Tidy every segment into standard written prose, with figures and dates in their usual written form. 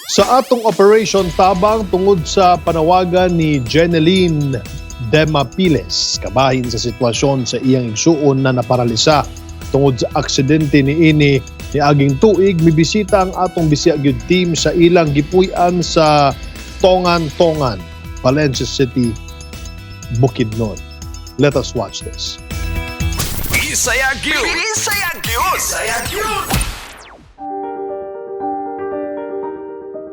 Sa atong Operation Tabang tungod sa panawagan ni Jeneline Demapiles, kabahin sa sitwasyon sa iyang igsuon na naparalisa tungod sa aksidente ni aging tuig, mibisita ang atong Bisaya Gyud team sa ilang gipuy-an sa Tongan, Valencia City, Bukidnon. Let us watch this. Bisaya Gyud! Bisaya Gyud! Bisaya Gyud!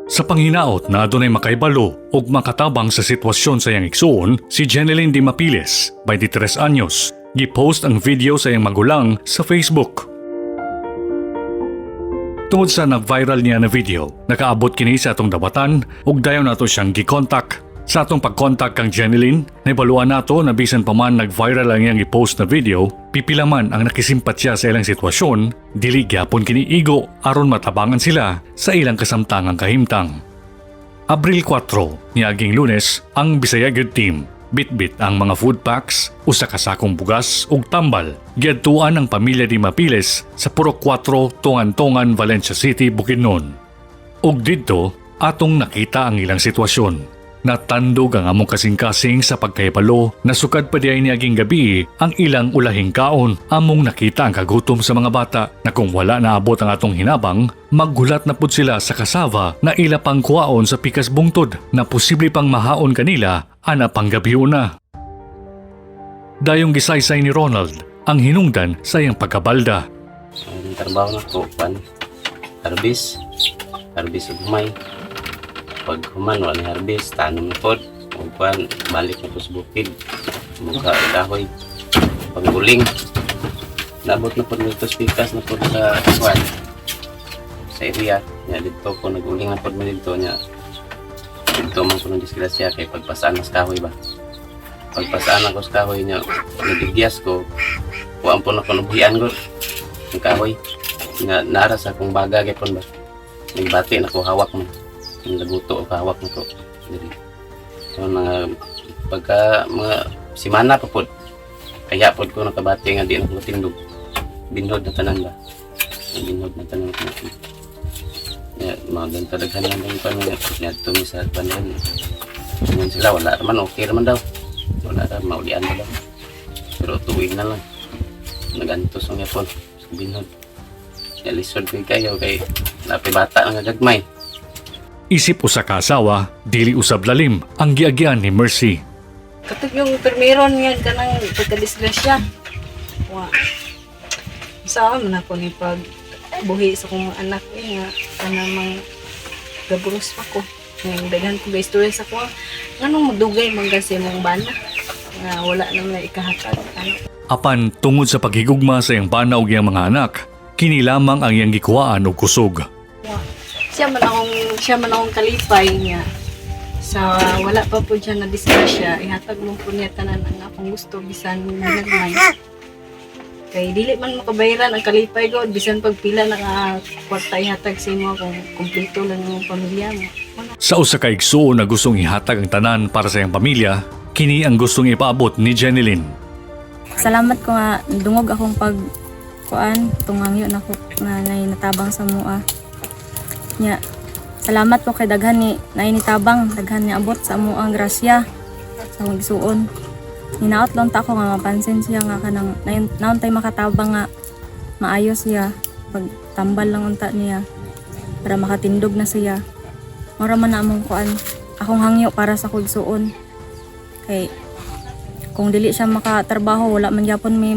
Sa panghinaot na adunay makaibalo ug makatabang sa sitwasyon sa iyang igsuon, si Jeneline Demapiles, 23 anyos, gipost ang video sa iyang magulang sa Facebook. Tungod sa nag-viral niya na video, nakaabot kini sa atong dawatan ug dayon nato siyang gi-contact. Sa atong pag-contact kang Jeneline, naibaluan nato na bisan pa man nag-viral ang iyang i-post na video, pipila man ang nakisimpatya sa ilang sitwasyon, dili gyapon kini igo aron matabangan sila sa ilang kasamtangang kahimtang. Abril 4, niaging Lunes, ang Bisaya Gyud team bitbit ang mga food packs, usa ka sakong bugas ug tambal. Giadtuan ang pamilya Demapiles sa Purok 4, Tongan, Valencia City, Bukidnon. Ug didto atong nakita ang ilang sitwasyon. Natandog ang among kasing-kasing sa pagkahibalo na sukad pa diay niaging gabi ang ilang ulahing kaon. Among nakita ang kagutom sa mga bata na kung wala naabot ang atong hinabang, maggulat na pud sila sa kasava na ila pang kuwaon sa pikas bungtod na posible pang mahaon kanila ana pang gabiyo na. Dayong gisaysay ni Ronald ang hinungdan sa iyang pagkabalda. Ang trabaho na ko, harvest ug humay. Pag human, wala ni harvest, tanong na pod. Pag balik na po sa bukid. Mukha kahoy. Pangguling. Nabot na po nito pikas na po sa kwan. Sa area. Nya dito po naguling na po mo dito niya. Dito man po ng disgrasya kay pagpasaan na sa kahoy ba. Pagpasaan ako sa kahoy niya, nagigyas ko. Kuhaan po na po nabuhian ko. Ang kahoy. Nara sa akong baga kay po ba. Nagbati na ko hawak mo. Yung laguto o kahawak na ko. So, pagka mga simana pa po, kaya po ko nakabati nga di na ko tindog. Binhod na tanan ba? Binhod na tanan ko. Mga gantadaghan lang yung paano nga tumi sa panan. Ngayon sila, wala naman, okay naman daw. Wala naman, maulian na daw. Pero tuwing na lang. Nagantos ang yapon sa binhod. Lisod ko kayo kay napibata ang gagmay. Isip usa ka asawa, dili usab lalim ang giagyan ni Mercy. Katog yung permeron yan kanang pagkadisgrasya. Wa. Saan man ako ni pag buhi sa kong anak nga kanang gaburos pa ko. Yung daghan ko istorya sa ko. Nganong madugay man kasi mong bana nga wala naman ikahatag. Apan tungod sa paghigugma sa iyang bana ug iyang mga anak, kini lamang ang iyang gikuhaan og kusog. Siya man akong kalipay niya. Sa wala pa po siya na disgrasya, ihatag mo po niya tanan ang akong gusto bisan nagmay. Kay dili man makabayaran ang kalipay ko bisan pagpila na kwarta ihatag sa imo kung kumpleto lang ang pamilya mo. Sa usa ka igsuon na gustong ihatag ang tanan para sa iyang pamilya, kini ang gustong ipaabot ni Jeneline. Salamat ko nga dungog akong tungangyo na ko na natabang sa mua. Nya, salamat ko kay daghan ni nainitabang, daghan ni abot sa amuang grasya sa akong igsuon. Hinaot lang ta ko nga mapansin siya nga kanang naon tay makatabang nga maayos siya pag tambal lang unta niya para makatindog na siya. Mura man na among akong hangyo para sa akong igsuon. Kay kung dili siya makatrabaho, wala man gyapon may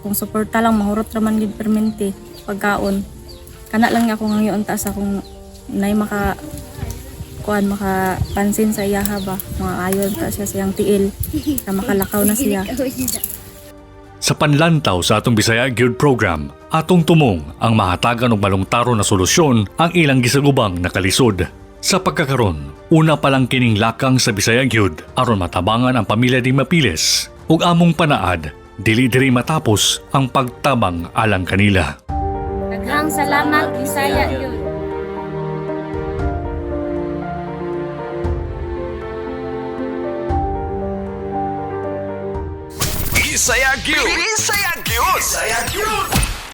kung suporta lang mahurot ra man gid permente pagkaon. Kana lang akong hangyo unta sa akong nay makapansin sa iya ba mga ayon ta siya siyang tiil na makalakaw na siya. Sa panlantaw sa atong Bisaya Gyud program, atong tumong ang mahatagan og malungtaro na solusyon ang ilang gisagubang nakalisod. Sa pagkakaron, una pa lang kining lakang sa Bisaya Gyud aron matabangan ang pamilya Demapiles ug among panaad dili matapos ang pagtabang alang kanila. Daghang salamat Bisaya Gyud. Bisaya Gyud! Bisaya Gyud! Bisaya Gyud!